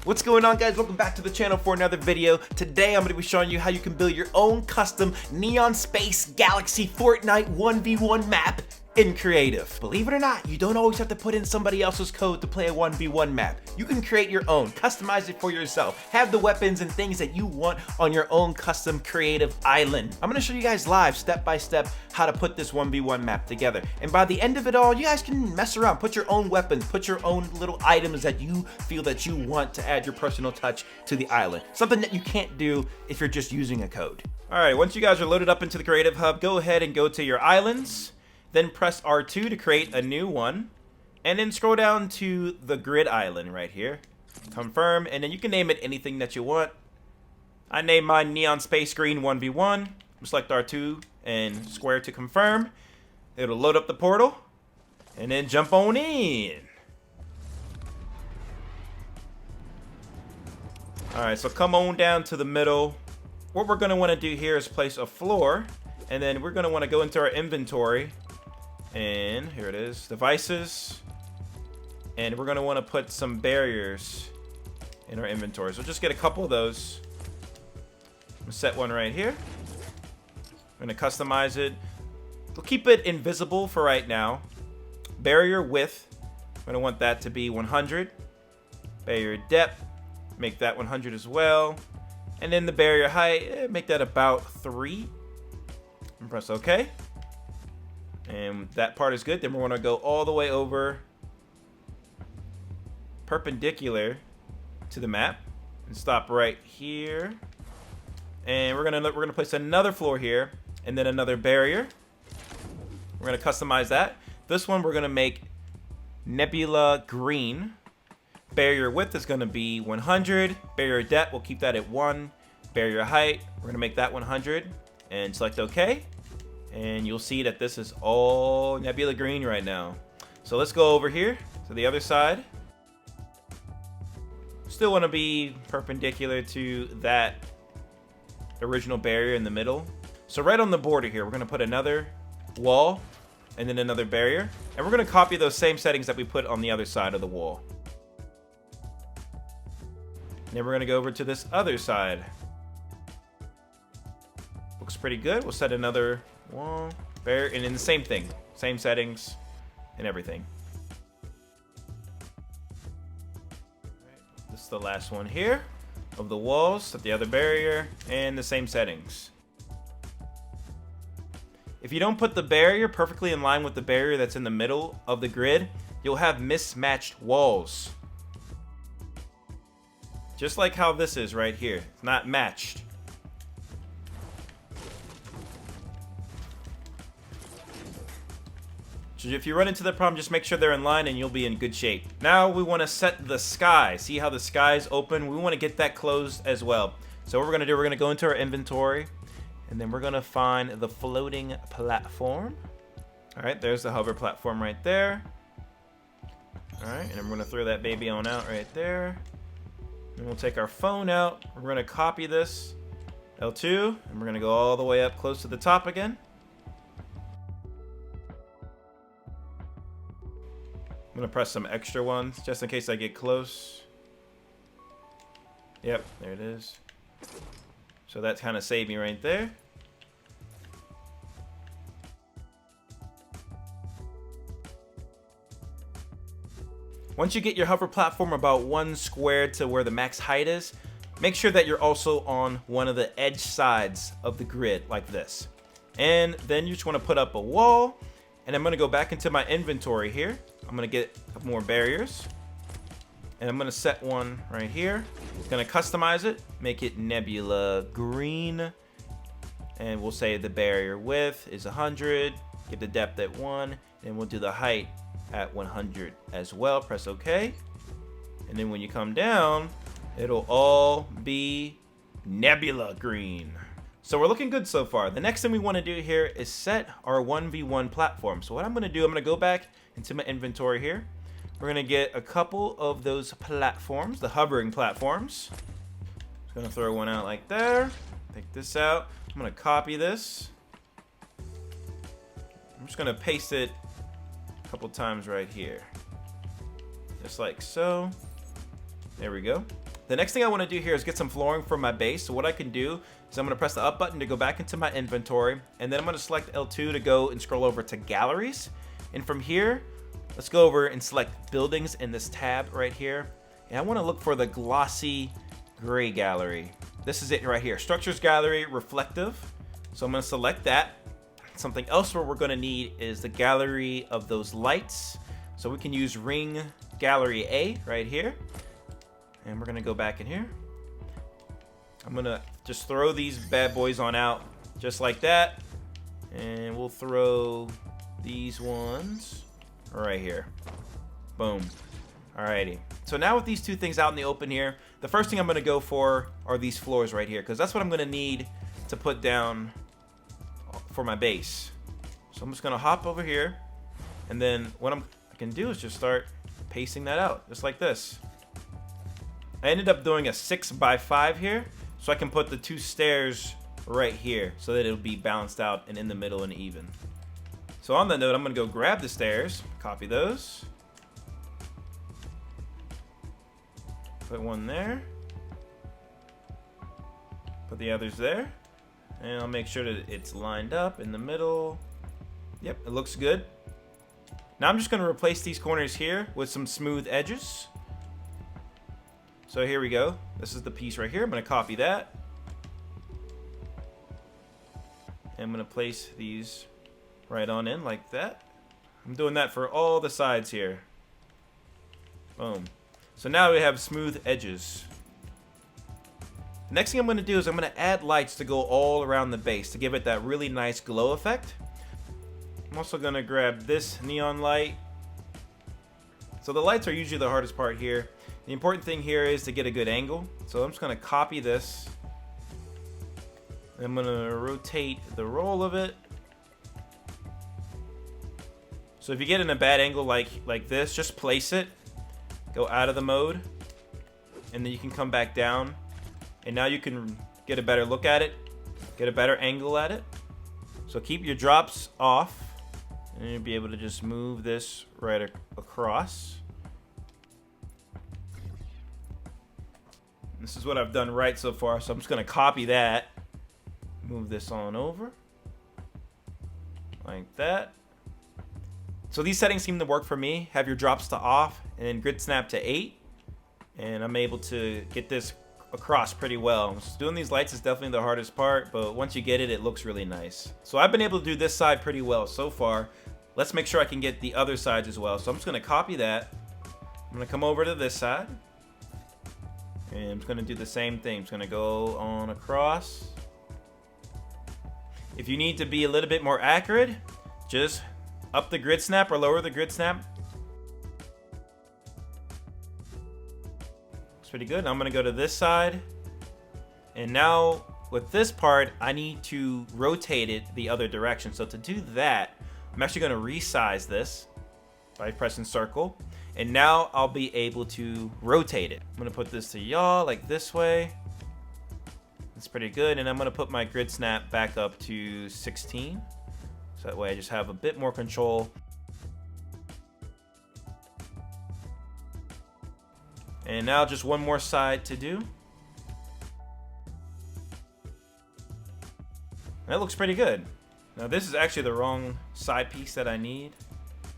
What's going on, guys? Welcome back to the channel for another video. Today I'm going to be showing you how you can build your own custom Neon Space Galaxy Fortnite 1v1 map in Creative. Believe it or not, you don't always have to put in somebody else's code to play a 1v1 map. You can create your own, customize it for yourself, have the weapons and things that you want on your own custom creative island. I'm going to show you guys live, step by step, how to put this 1v1 map together. And by the end of it all, you guys can mess around, put your own weapons, put your own little items that you feel that you want to add your personal touch to the island. Something that you can't do if you're just using a code. All right, once you guys are loaded up into the Creative Hub, go ahead and go to your islands. Then press R2 to create a new one, and then scroll down to the grid island right here. Confirm, and then you can name it anything that you want. I named mine Neon Space Green 1v1. Select R2 and square to confirm. It'll load up the portal, and then jump on in. Alright, so come on down to the middle. What we're going to want to do here is place a floor, and then we're going to want to go into our inventory. And here it is, devices, and we're going to want to put some barriers in our inventory. So just get a couple of those. I'm going to set one right here. I'm going to customize it. We'll keep it invisible for right now. Barrier width, I'm going to want that to be 100. Barrier depth, make that 100 as well. And then the barrier height, make that about 3. And press OK. And that part is good. Then we're going to go all the way over perpendicular to the map and stop right here. And we're gonna place another floor here and then another barrier. We're gonna customize that. This one we're gonna make nebula green. Barrier width is gonna be 100. Barrier depth, we'll keep that at 1. Barrier height, we're gonna make that 100 and select OK. And you'll see that this is all nebula green right now. So let's go over here to the other side. Still want to be perpendicular to that original barrier in the middle. So right on the border here, we're going to put another wall and then another barrier. And we're going to copy those same settings that we put on the other side of the wall. And then we're going to go over to this other side. Looks pretty good. We'll set another wall, barrier, and then the same thing. Same settings and everything. This is the last one here of the walls. Set the other barrier and the same settings. If you don't put the barrier perfectly in line with the barrier that's in the middle of the grid, you'll have mismatched walls. Just like how this is right here. It's not matched. So if you run into the problem, just make sure they're in line and you'll be in good shape. Now we want to set the sky. See how the sky is open? We want to get that closed as well. So what we're going to do, we're going to go into our inventory, and then we're going to find the floating platform. All right, there's the hover platform right there. All right, and then we're going to throw that baby on out right there. And we'll take our phone out. We're going to copy this, L2, and we're going to go all the way up close to the top again. I'm going to press some extra ones just in case I get close. Yep, there it is. So that kind of saved me right there. Once you get your hover platform about 1 square to where the max height is, make sure that you're also on one of the edge sides of the grid like this. And then you just want to put up a wall. And I'm going to go back into my inventory here. I'm going to get a couple more barriers. And I'm going to set one right here. I'm going to customize it. Make it nebula green. And we'll say the barrier width is 100. Get the depth at 1. And we'll do the height at 100 as well. Press OK. And And then when you come down, it'll all be nebula green. So we're looking good so far. The next thing we want to do here is set our 1v1 platform. So what I'm going to do, I'm going to go back into my inventory here. We're going to get a couple of those platforms, the hovering platforms. Just going to throw one out like there. Take this out. I'm going to copy this. I'm just going to paste it a couple times right here. Just like so. There we go. The next thing I want to do here is get some flooring for my base. So what I can do is I'm going to press the up button to go back into my inventory. And then I'm going to select L2 to go and scroll over to galleries. And from here, let's go over and select buildings in this tab right here. And I want to look for the glossy gray gallery. This is it right here. Structures gallery, reflective. So I'm going to select that. Something else where we're going to need is the gallery of those lights. So we can use ring gallery A right here. And we're going to go back in here. I'm going to just throw these bad boys on out just like that. And we'll throw these ones right here. Boom. Alrighty. So now with these two things out in the open here, the first thing I'm going to go for are these floors right here, because that's what I'm going to need to put down for my base. So I'm just going to hop over here, and then what I can do is just start pasting that out, just like this. I ended up doing a 6x5 here, so I can put the two stairs right here, so that it'll be balanced out and in the middle and even. So on that note, I'm going to go grab the stairs, copy those, put one there, put the others there, and I'll make sure that it's lined up in the middle. Yep, it looks good. Now I'm just going to replace these corners here with some smooth edges. So here we go. This is the piece right here. I'm going to copy that. And I'm going to place these right on in like that. I'm doing that for all the sides here. Boom. So now we have smooth edges. Next thing I'm going to do is I'm going to add lights to go all around the base to give it that really nice glow effect. I'm also going to grab this neon light. So the lights are usually the hardest part here. The important thing here is to get a good angle. So I'm just going to copy this. I'm going to rotate the roll of it. So if you get in a bad angle like this, just place it. Go out of the mode. And then you can come back down. And now you can get a better look at it. Get a better angle at it. So keep your drops off. And you'll be able to just move this right across. This is what I've done right so far, so I'm just going to copy that. Move this on over. Like that. So these settings seem to work for me. Have your drops to off and grid snap to 8. And I'm able to get this across pretty well. So doing these lights is definitely the hardest part, but once you get it, it looks really nice. So I've been able to do this side pretty well so far. Let's make sure I can get the other sides as well. So I'm just going to copy that. I'm going to come over to this side. And I'm just going to do the same thing. I'm just going to go on across. If you need to be a little bit more accurate, just up the grid snap or lower the grid snap. Looks pretty good. I'm going to go to this side. And now with this part, I need to rotate it the other direction. So to do that, I'm actually going to resize this by pressing circle. And now I'll be able to rotate it. I'm going to put this to yaw like this way. That's pretty good. And I'm going to put my grid snap back up to 16. So that way I just have a bit more control. And now just one more side to do. That looks pretty good. Now this is actually the wrong side piece that I need.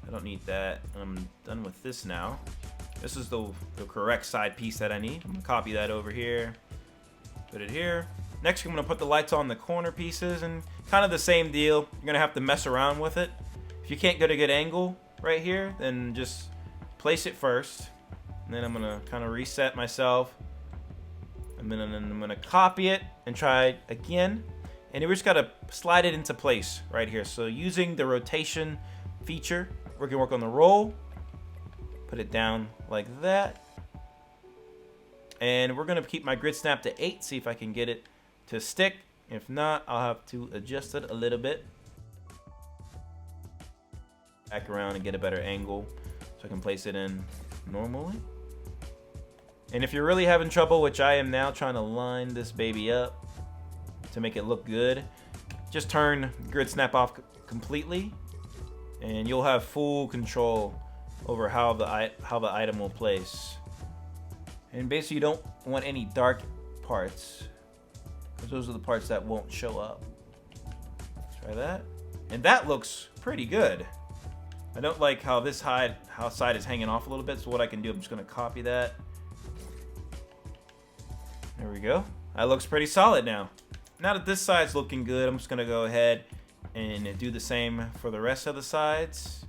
I don't need that. I'm done with this now. This is the correct side piece that I need. I'm gonna copy that over here. Put it here. Next, I'm gonna put the lights on the corner pieces, and kind of the same deal. You're gonna have to mess around with it. If you can't get a good angle right here, then just place it first. And then I'm gonna kind of reset myself. And then I'm gonna copy it and try again. And we just gotta slide it into place right here. So using the rotation feature, we can work on the roll. Put it down like that. And we're gonna keep my grid snap to 8, see if I can get it to stick. If not, I'll have to adjust it a little bit. Back around and get a better angle so I can place it in normally. And if you're really having trouble, which I am now, trying to line this baby up to make it look good, just turn grid snap off completely and you'll have full control over how the item will place. And basically you don't want any dark parts, because those are the parts that won't show up. Try that. And that looks pretty good. I don't like how this side is hanging off a little bit, so what I can do, I'm just gonna copy that. There we go. That looks pretty solid now. Now that this side's looking good, I'm just gonna go ahead and do the same for the rest of the sides.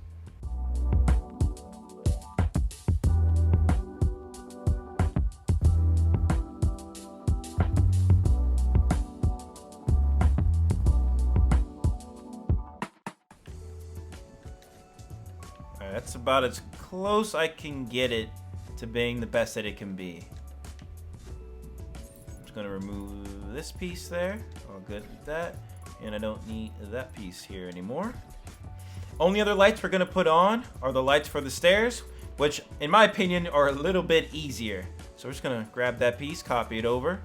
Alright, that's about as close I can get it to being the best that it can be. I'm just gonna remove this piece there. All good with that. And I don't need that piece here anymore. Only other lights we're gonna put on are the lights for the stairs, which in my opinion are a little bit easier. So we're just gonna grab that piece, copy it over.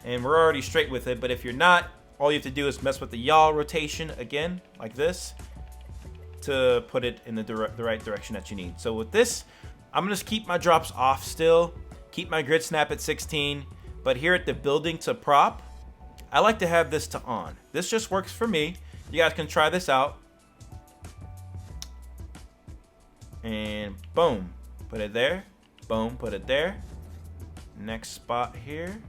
And we're already straight with it, but if you're not, all you have to do is mess with the yaw rotation again, like this, to put it in the right direction that you need. So with this, I'm gonna just keep my drops off still, keep my grid snap at 16, but here at the building to prop, I like to have this to on. This just works for me. You guys can try this out. And boom, put it there. Boom, put it there. Next spot here.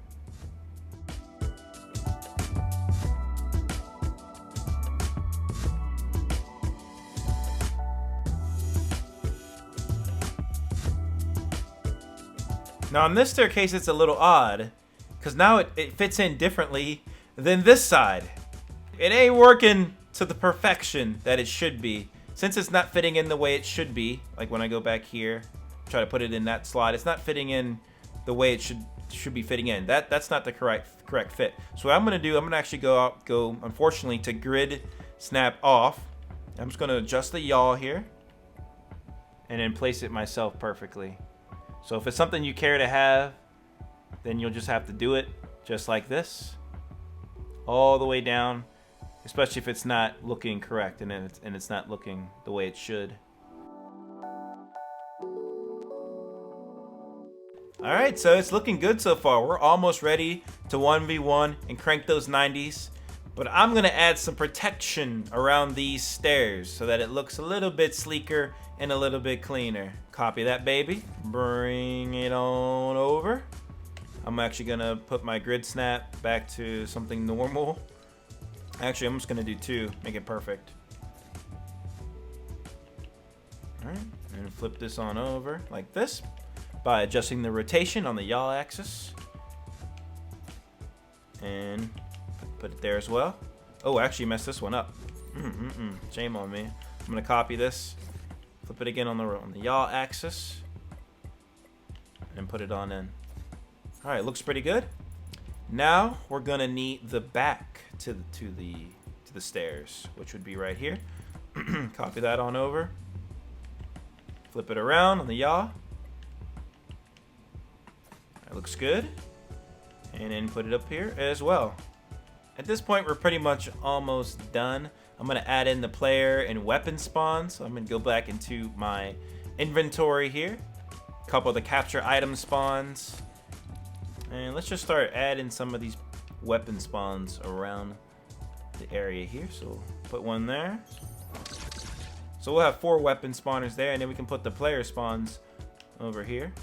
Now on this staircase, it's a little odd, because now it fits in differently than this side. It ain't working to the perfection that it should be. Since it's not fitting in the way it should be, like when I go back here, try to put it in that slot, it's not fitting in the way it should be fitting in. That's not the correct fit. So what I'm gonna do, I'm gonna actually go unfortunately to grid snap off. I'm just gonna adjust the yaw here and then place it myself perfectly. So if it's something you care to have, then you'll just have to do it just like this, all the way down, especially if it's not looking correct and it's not looking the way it should. Alright, so it's looking good so far. We're almost ready to 1v1 and crank those 90s. But I'm going to add some protection around these stairs so that it looks a little bit sleeker and a little bit cleaner. Copy that, baby. Bring it on over. I'm actually going to put my grid snap back to something normal. Actually, I'm just going to do 2, make it perfect. Alright, and flip this on over like this by adjusting the rotation on the yaw axis. And put it there as well. Oh, I actually messed this one up. Shame on me. I'm going to copy this, flip it again on the yaw axis, and put it on in. Alright, looks pretty good. Now we're going to need the back to the stairs, which would be right here. Copy that on over. Flip it around on the yaw. That looks good. And then put it up here as well. At this point, we're pretty much almost done. I'm going to add in the player and weapon spawns. So I'm going to go back into my inventory here. A couple of the capture item spawns. And let's just start adding some of these weapon spawns around the area here. So put one there. So we'll have 4 weapon spawners there, and then we can put the player spawns over here.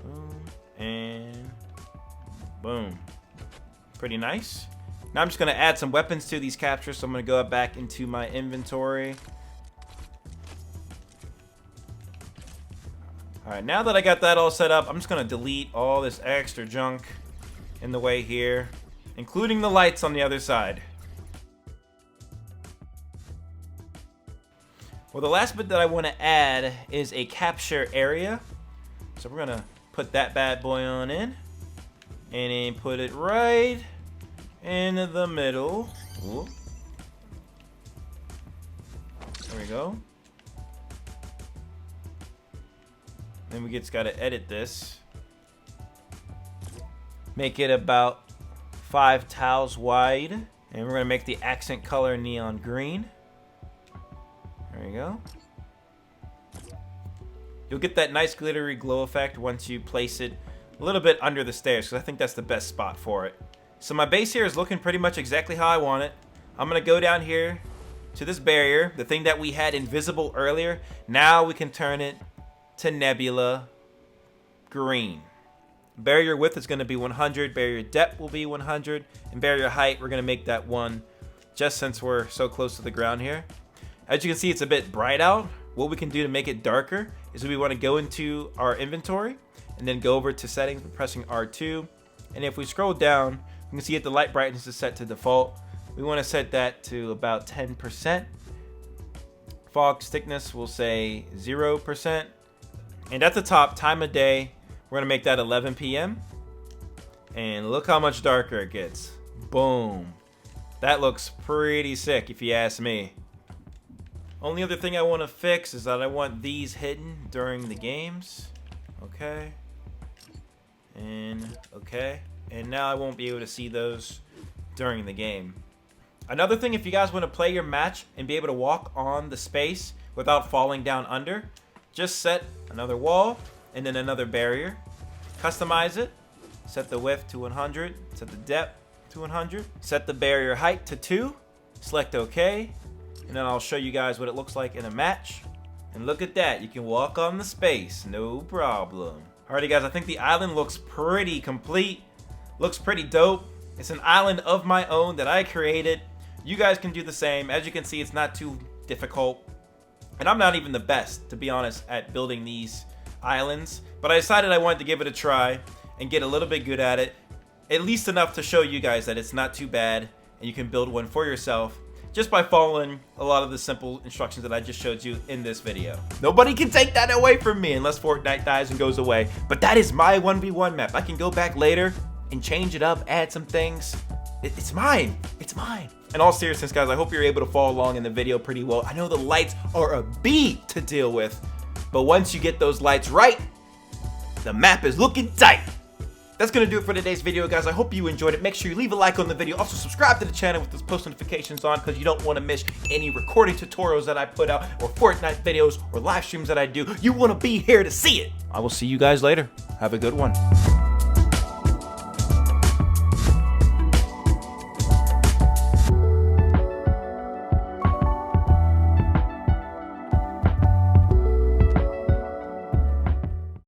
Boom. And boom. Pretty nice. Now I'm just going to add some weapons to these captures. So I'm going to go back into my inventory. Alright, now that I got that all set up, I'm just going to delete all this extra junk in the way here, including the lights on the other side. Well, the last bit that I want to add is a capture area. So we're going to put that bad boy on in. And then put it right in the middle. Ooh. There we go. Then we just got to edit this. Make it about 5 tiles wide. And we're going to make the accent color neon green. There you go. You'll get that nice glittery glow effect once you place it a little bit under the stairs, because I think that's the best spot for it. So my base here is looking pretty much exactly how I want it. I'm going to go down here to this barrier, the thing that we had invisible earlier. Now we can turn it to nebula green. Barrier width is going to be 100, barrier depth will be 100, and barrier height, we're going to make that 1, just since we're so close to the ground here. As you can see, it's a bit bright out. What we can do to make it darker is we want to go into our inventory and then go over to settings by pressing R2. And if we scroll down, we can see that the light brightness is set to default. We want to set that to about 10%. Fog thickness, we'll say 0%. And at the top, time of day, we're going to make that 11 p.m. And look how much darker it gets. Boom. That looks pretty sick if you ask me. Only other thing I want to fix is that I want these hidden during the games. Okay. And okay. And now I won't be able to see those during the game. Another thing, if you guys want to play your match and be able to walk on the space without falling down under, just set another wall and then another barrier. Customize it. Set the width to 100. Set the depth to 100. Set the barrier height to 2. Select OK. And then I'll show you guys what it looks like in a match. And look at that. You can walk on the space. No problem. Alrighty guys, I think the island looks pretty complete. Looks pretty dope. It's an island of my own that I created. You guys can do the same. As you can see, it's not too difficult. And I'm not even the best, to be honest, at building these islands. But I decided I wanted to give it a try and get a little bit good at it. At least enough to show you guys that it's not too bad and you can build one for yourself just by following a lot of the simple instructions that I just showed you in this video. Nobody can take that away from me unless Fortnite dies and goes away. But that is my 1v1 map. I can go back later and change it up, add some things. It's mine. It's mine. In all seriousness, guys, I hope you're able to follow along in the video pretty well. I know the lights are a beat to deal with, but once you get those lights right, the map is looking tight. That's going to do it for today's video, guys. I hope you enjoyed it. Make sure you leave a like on the video. Also, subscribe to the channel with those post notifications on, because you don't want to miss any recording tutorials that I put out, or Fortnite videos, or live streams that I do. You want to be here to see it. I will see you guys later. Have a good one.